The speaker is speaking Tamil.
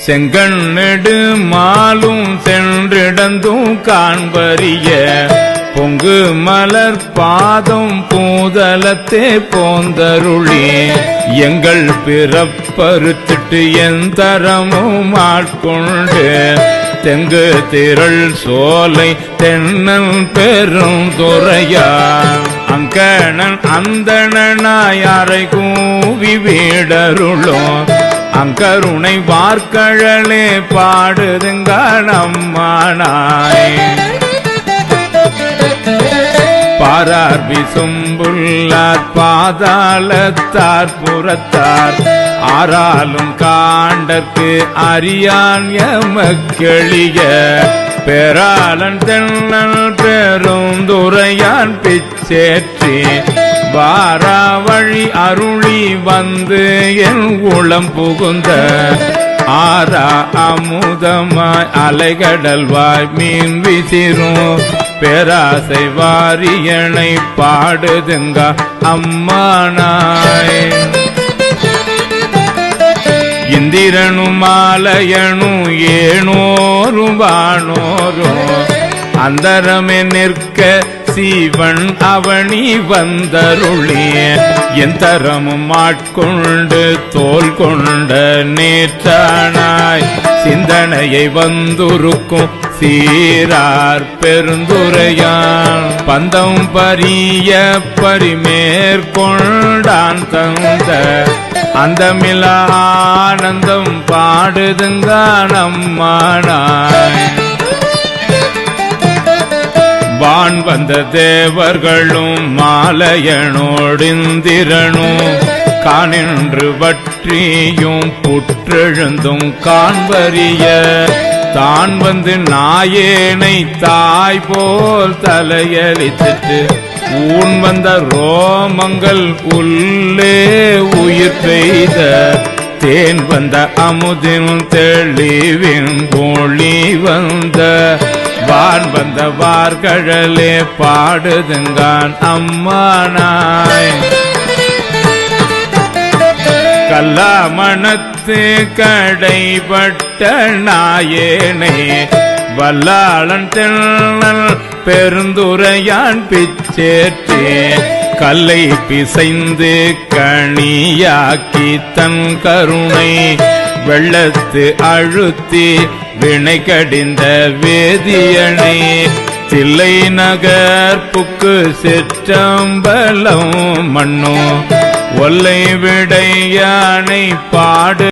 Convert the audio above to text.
செங்கண்ணெடு மாலும் சென்றிடந்தும் காண்பறிய பொங்கு மலர் பாதம் பூதலத்தே போந்தருளி எங்கள் பிறப்பறுத்திட்டு எந்தரமும் ஆட்கொண்டு தெங்கு திரள் சோலை தென்னன் பெரும் துறையா அங்கணன் அந்தணனாய் அறை கூவி வீடருளும் அங்கருணை வார்கழலே பாடுதுங்கம்மானாய் பாரார் விசும்புள்ளார் பாதாளத்தார் புறத்தார் ஆறாலும் காண்டற்கு அறியான் எமக்கெளிய பெறாளன் தென்னல் பெருந்துரையான் பிச்சேற்றி வாரா வழி அருளி வந்து என் உளம் புகுந்த ஆரா அமுதமாய் அலைகடல்வாய் மீன் விசிறும் பேராசை வாரியனை பாடுதுங்க அம்மானாய் இந்திரனும் மாலையனும் ஏனோரும் வானோரும் அந்தரமே நிற்க சீவன் அவனி வந்தருளிய எந்தரமும் ஆட்கொண்டு தோல் கொண்ட நேற்றானாய் சிந்தனையை வந்துருக்கும் சீரார் பெருந்துரையான் பந்தம் பரிய பரிமேற்கொண்டான் தந்த அந்தமில ஆனந்தம் பாடுதுங்கானம்மானாய் வான் வந்த தேவர்களும் மாலையனோடிந்திரனும் காணின்று வற்றியும் புற்றெழுந்தும் காண்பறிய தான் வந்து நாயேனை தாய் போல் தலையளித்துட்டு ஊன் வந்த ரோமங்கள் உள்ளே உயிர் பெய்த தேன் வந்த அமுதின் தெளிவின் பொழி வந்த வான் வந்த வார்கழலே பாடுதுங்கான் அம்மானாய் கல்லாமணத்து கடைபட்ட நாயேனை வல்லாளன் தென்னல் பெருந்துரையான் பிச்சேற்றே கல்லை பிசைந்து கணியாக்கி தன் கருணை வெள்ளத்து அழுத்தி வினை கடிந்த வேதியனை தில்லை நகர்ப்புக்கு சிற்றம்பலம் மண்ணோ ஒல்லை விடையானை பாடு